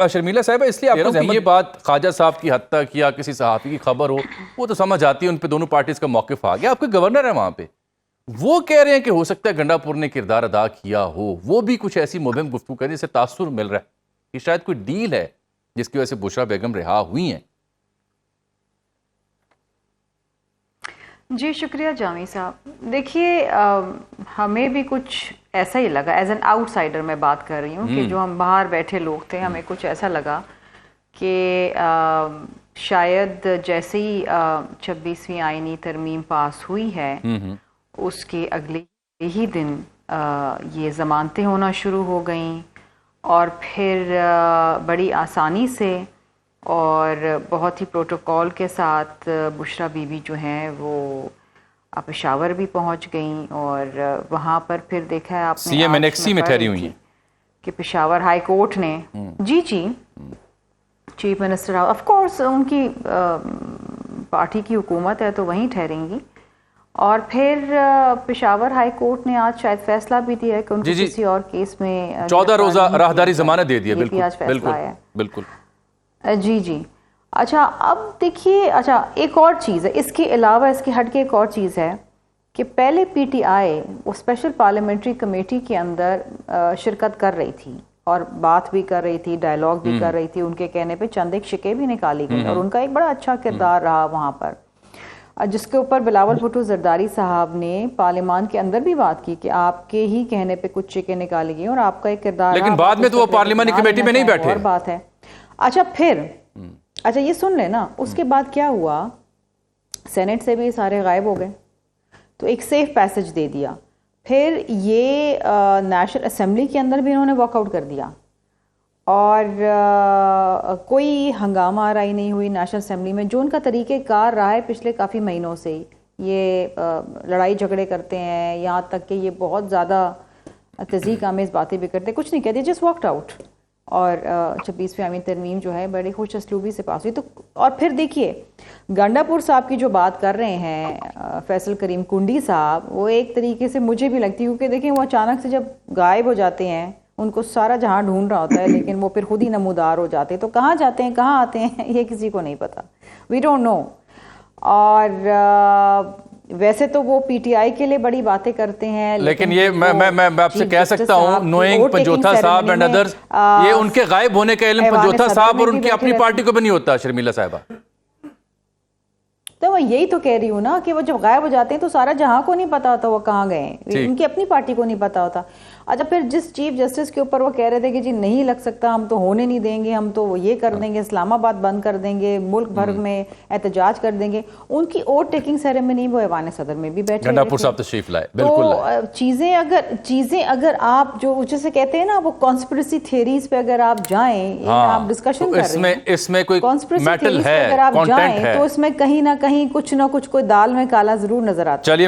शर्मिला साहिबा, इसलिए आपको ये बात ख्वाजा साहब की हद तक या किसी सहाफ़ी की खबर हो वो तो समझ आती है, उन पे दोनों पार्टीज का मौक़िफ़ आ गया। आपके गवर्नर है वहाँ पे, वो कह रहे हैं कि हो सकता है गंडापुर ने किरदार अदा किया हो, वो भी कुछ ऐसी मुबहम गुफ्तगू करें जिससे तासुर मिल रहा है कि शायद कोई डील है जिसकी वजह से बुशरा बेगम रिहा हुई हैं। जी शुक्रिया जामी साहब। देखिए हमें भी कुछ ऐसा ही लगा, एज एन आउटसाइडर मैं बात कर रही हूँ कि जो हम बाहर बैठे लोग थे, हमें कुछ ऐसा लगा कि शायद जैसे ही 26वीं आईनी तरमीम पास हुई है उसके अगले ही दिन ये ज़मानतें होना शुरू हो गई और फिर बड़ी आसानी से और बहुत ही प्रोटोकॉल के साथ बुशरा बीबी जो हैं वो पेशावर भी पहुंच गई और वहाँ पर फिर देखा है आपने सीएम एनेक्सी में ठहरी हुई हैं कि पेशावर हाई कोर्ट ने जी चीफ मिनिस्टर ऑफ कोर्स उनकी पार्टी की हुकूमत है तो वहीं ठहरेंगी। और फिर पेशावर हाई कोर्ट ने आज शायद फैसला भी दिया है कि उनको किसी और केस में 14 रोज़ा राहदारी जमानत दे दिया। बिल्कुल जी। अच्छा अब देखिए, अच्छा एक और चीज़ है इसके अलावा, इसके हट के एक और चीज़ है कि पहले पीटीआई वो स्पेशल पार्लियामेंट्री कमेटी के अंदर शिरकत कर रही थी और बात भी कर रही थी, डायलॉग भी कर रही थी, उनके कहने पे चंद एक शिके भी निकाली गई और उनका एक बड़ा अच्छा किरदार रहा वहाँ पर, जिसके ऊपर बिलावल भुट्टो जरदारी साहब ने पार्लियामान के अंदर भी बात की कि आपके ही कहने पे कुछ शिके निकाली गई और आपका एक किरदार, लेकिन बाद में तो वो पार्लियामानी कमेटी में नहीं बैठे। और बात है। अच्छा फिर अच्छा ये सुन ले ना, उसके बाद क्या हुआ, सेनेट से भी सारे गायब हो गए तो एक सेफ पैसेज दे दिया। फिर ये नेशनल असेंबली के अंदर भी इन्होंने वॉकआउट कर दिया और कोई हंगामा आराई नहीं हुई नेशनल असेंबली में, जो उनका तरीक़ेकार रहा है पिछले काफ़ी महीनों से ही। ये लड़ाई झगड़े करते हैं, यहाँ तक कि ये बहुत ज़्यादा तज़ीक आमेज़ बातें भी करते, कुछ नहीं कहते, जस्ट वॉकड आउट। और 26वीं आईनी तरमीम जो है बड़ी खुश असलूबी से पास हुई। तो और फिर देखिए गंडापुर साहब की जो बात कर रहे हैं फैसल करीम कुंडी साहब, वो एक तरीके से मुझे भी लगती है, क्योंकि देखिए वो अचानक से जब गायब हो जाते हैं, उनको सारा जहां ढूंढ रहा होता है लेकिन वो फिर खुद ही नमूदार हो जाते हैं, तो कहाँ जाते हैं कहाँ आते हैं ये किसी को नहीं पता, वी डोंट नो। और वैसे तो वो पीटीआई के लिए बड़ी बातें करते हैं, लेकिन ये मैं आपसे कह सकता हूं, नोइंग पंजोथा साहब एंड अदर्स, ये उनके गायब होने का इल्म पंजोथा साहब और उनकी अपनी पार्टी को भी नहीं होता। शर्मिला साहिबा, तो मैं यही तो कह रही हूँ ना कि वो जब गायब हो जाते हैं तो सारा जहां को नहीं पता होता वो कहाँ गए, उनकी अपनी पार्टी को नहीं पता होता। अच्छा फिर जिस चीफ जस्टिस के ऊपर वो कह रहे थे कि जी नहीं लग सकता, हम तो होने नहीं देंगे, हम तो ये कर देंगे, इस्लामाबाद बंद कर देंगे, मुल्क भर में एहतजाज कर देंगे, उनकी ओट टेकिंग सेरेमनी वो ऐवान सदर में भी बैठे गंडापुर साहब तशरीफ लाए। तो चीजें अगर आप जो जैसे कहते हैं ना वो कॉन्स्पिरेसी थियरीज पे अगर आप जाएं, आप डिस्कशन कर रहे हैं, इसमें कोई कॉन्स्पिरेसी मेटल थियरीज है, पे अगर आप जाएं है, तो इसमें कहीं ना कहीं कुछ ना कुछ कोई दाल में काला जरूर नजर आता है।